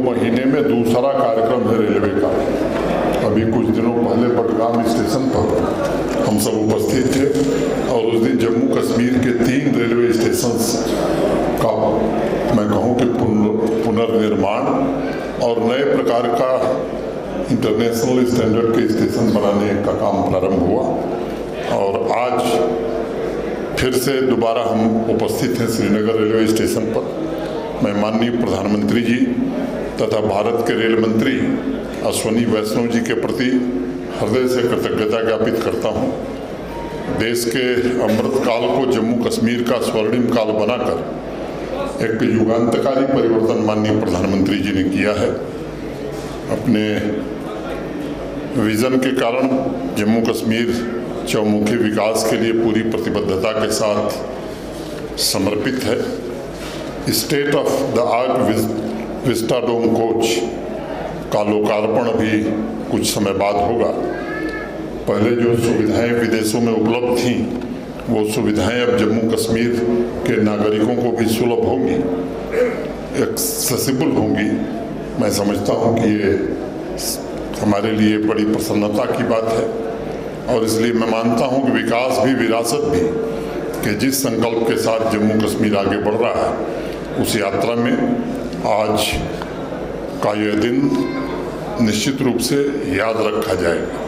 महीने में दूसरा कार्यक्रम है रेलवे का। अभी कुछ दिनों पहले बडगाम स्टेशन पर हम सब उपस्थित थे और उस दिन जम्मू कश्मीर के 3 रेलवे स्टेशन का मैं कहूँ कि पुनर्निर्माण और नए प्रकार का इंटरनेशनल स्टैंडर्ड के स्टेशन बनाने का काम प्रारंभ हुआ। और आज फिर से दोबारा हम उपस्थित हैं श्रीनगर रेलवे स्टेशन पर। मैं माननीय प्रधानमंत्री जी तथा भारत के रेल मंत्री अश्विनी वैष्णव जी के प्रति हृदय से कृतज्ञता ज्ञापित करता हूँ। देश के अमृत काल को जम्मू कश्मीर का स्वर्णिम काल बनाकर एक युगांतकारी परिवर्तन माननीय प्रधानमंत्री जी ने किया है। अपने विजन के कारण जम्मू कश्मीर चौमुखी विकास के लिए पूरी प्रतिबद्धता के साथ समर्पित है। State of the art vistadome coach का लोकार्पण भी कुछ समय बाद होगा। पहले जो सुविधाएं विदेशों में उपलब्ध थीं वो सुविधाएं अब जम्मू कश्मीर के नागरिकों को भी सुलभ होंगी, एक्सेसिबल होंगी। मैं समझता हूं कि ये हमारे लिए बड़ी प्रसन्नता की बात है और इसलिए मैं मानता हूं कि विकास भी विरासत भी कि जिस संकल्प के साथ जम्मू कश्मीर आगे बढ़ रहा है उस यात्रा में आज का यह दिन निश्चित रूप से याद रखा जाएगा।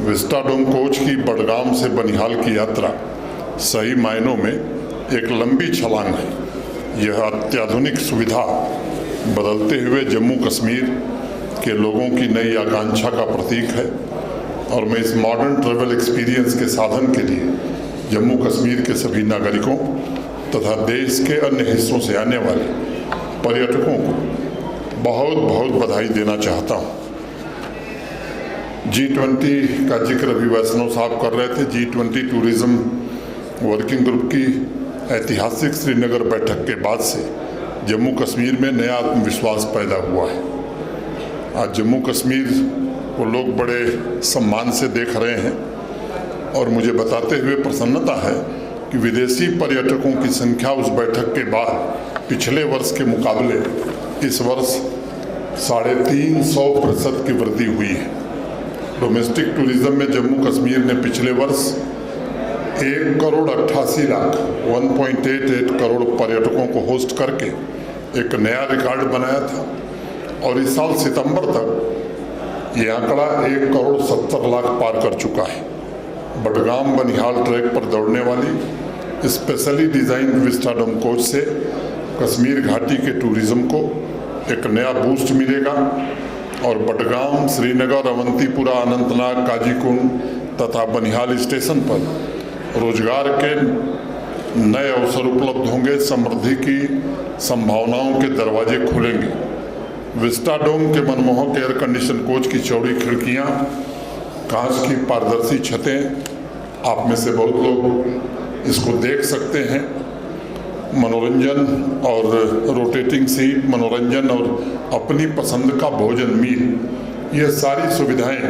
विस्टाडोम कोच की बडगाम से बनिहाल की यात्रा सही मायनों में एक लंबी छलांग है। यह अत्याधुनिक सुविधा बदलते हुए जम्मू कश्मीर के लोगों की नई आकांक्षा का प्रतीक है और मैं इस मॉडर्न ट्रैवल एक्सपीरियंस के साधन के लिए जम्मू कश्मीर के सभी नागरिकों तथा देश के अन्य हिस्सों से आने वाले पर्यटकों को बहुत बहुत बधाई देना चाहता हूँ। G20 का जिक्र अभी वैष्णव साहब कर रहे थे। G20 टूरिज्म वर्किंग ग्रुप की ऐतिहासिक श्रीनगर बैठक के बाद से जम्मू कश्मीर में नया आत्मविश्वास पैदा हुआ है। आज जम्मू कश्मीर को लोग बड़े सम्मान से देख रहे हैं और मुझे बताते हुए प्रसन्नता है कि विदेशी पर्यटकों की संख्या उस बैठक के बाद पिछले वर्ष के मुकाबले इस वर्ष 350% की वृद्धि हुई है। डोमेस्टिक टूरिज्म में जम्मू कश्मीर ने पिछले वर्ष 1,88,00,000 1.88 करोड़ पर्यटकों को होस्ट करके एक नया रिकॉर्ड बनाया था और इस साल सितंबर तक ये आंकड़ा 1,70,00,000 पार कर चुका है। बडगाम बनिहाल ट्रैक पर दौड़ने वाली स्पेशली डिज़ाइन विस्टाडोम कोच से कश्मीर घाटी के टूरिज्म को एक नया बूस्ट मिलेगा और बडगाम, श्रीनगर, अवंतीपुरा, अनंतनाग, काजीकुंड तथा बनिहाल स्टेशन पर रोजगार के नए अवसर उपलब्ध होंगे। समृद्धि की संभावनाओं के दरवाजे खुलेंगे। विस्टाडोम के मनमोहक एयर कंडीशन कोच की चौड़ी खिड़कियां, कांच की पारदर्शी छतें, आप में से बहुत लोग इसको देख सकते हैं। मनोरंजन और रोटेटिंग सीट, मनोरंजन और अपनी पसंद का भोजन मील, ये सारी सुविधाएं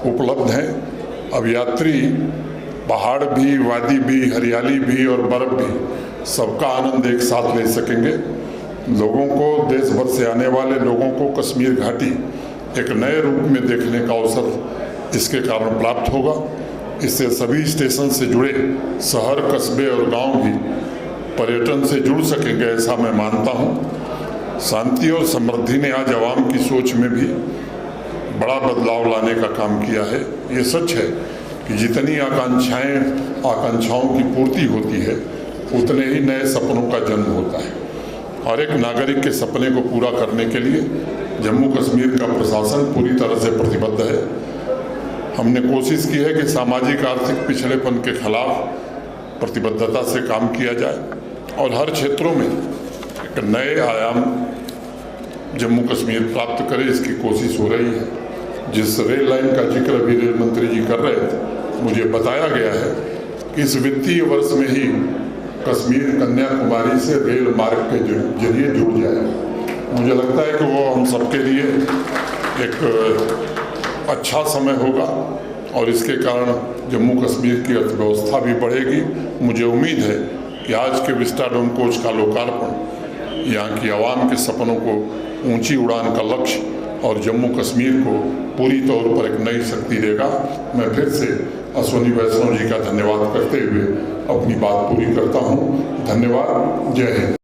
उपलब्ध हैं। अब यात्री पहाड़ भी, वादी भी, हरियाली भी और बर्फ भी सबका आनंद एक साथ ले सकेंगे। लोगों को, देश भर से आने वाले लोगों को कश्मीर घाटी एक नए रूप में देखने का अवसर इसके कारण प्राप्त होगा। इससे सभी स्टेशन से जुड़े शहर, कस्बे और गांव भी पर्यटन से जुड़ सकेंगे, ऐसा मैं मानता हूं। शांति और समृद्धि ने आज आवाम की सोच में भी बड़ा बदलाव लाने का काम किया है। ये सच है कि जितनी आकांक्षाओं की पूर्ति होती है उतने ही नए सपनों का जन्म होता है। हर एक नागरिक के सपने को पूरा करने के लिए जम्मू कश्मीर का प्रशासन पूरी तरह से प्रतिबद्ध है। हमने कोशिश की है कि सामाजिक आर्थिक पिछड़ेपन के खिलाफ प्रतिबद्धता से काम किया जाए और हर क्षेत्रों में एक नए आयाम जम्मू कश्मीर प्राप्त करे, इसकी कोशिश हो रही है। जिस रेल लाइन का जिक्र अभी रेल मंत्री जी कर रहे थे, मुझे बताया गया है कि इस वित्तीय वर्ष में ही कश्मीर कन्याकुमारी से रेल मार्ग के जरिए जुड़ जाएगा। मुझे लगता है कि वो हम सबके लिए एक अच्छा समय होगा और इसके कारण जम्मू कश्मीर की अर्थव्यवस्था भी बढ़ेगी। मुझे उम्मीद है कि आज के विस्टाडोम कोच का लोकार्पण यहाँ की आवाम के सपनों को ऊंची उड़ान का लक्ष्य और जम्मू कश्मीर को पूरी तौर पर एक नई शक्ति देगा। मैं फिर से अश्विनी वैष्णव जी का धन्यवाद करते हुए अपनी बात पूरी करता हूँ। धन्यवाद। जय हिंद।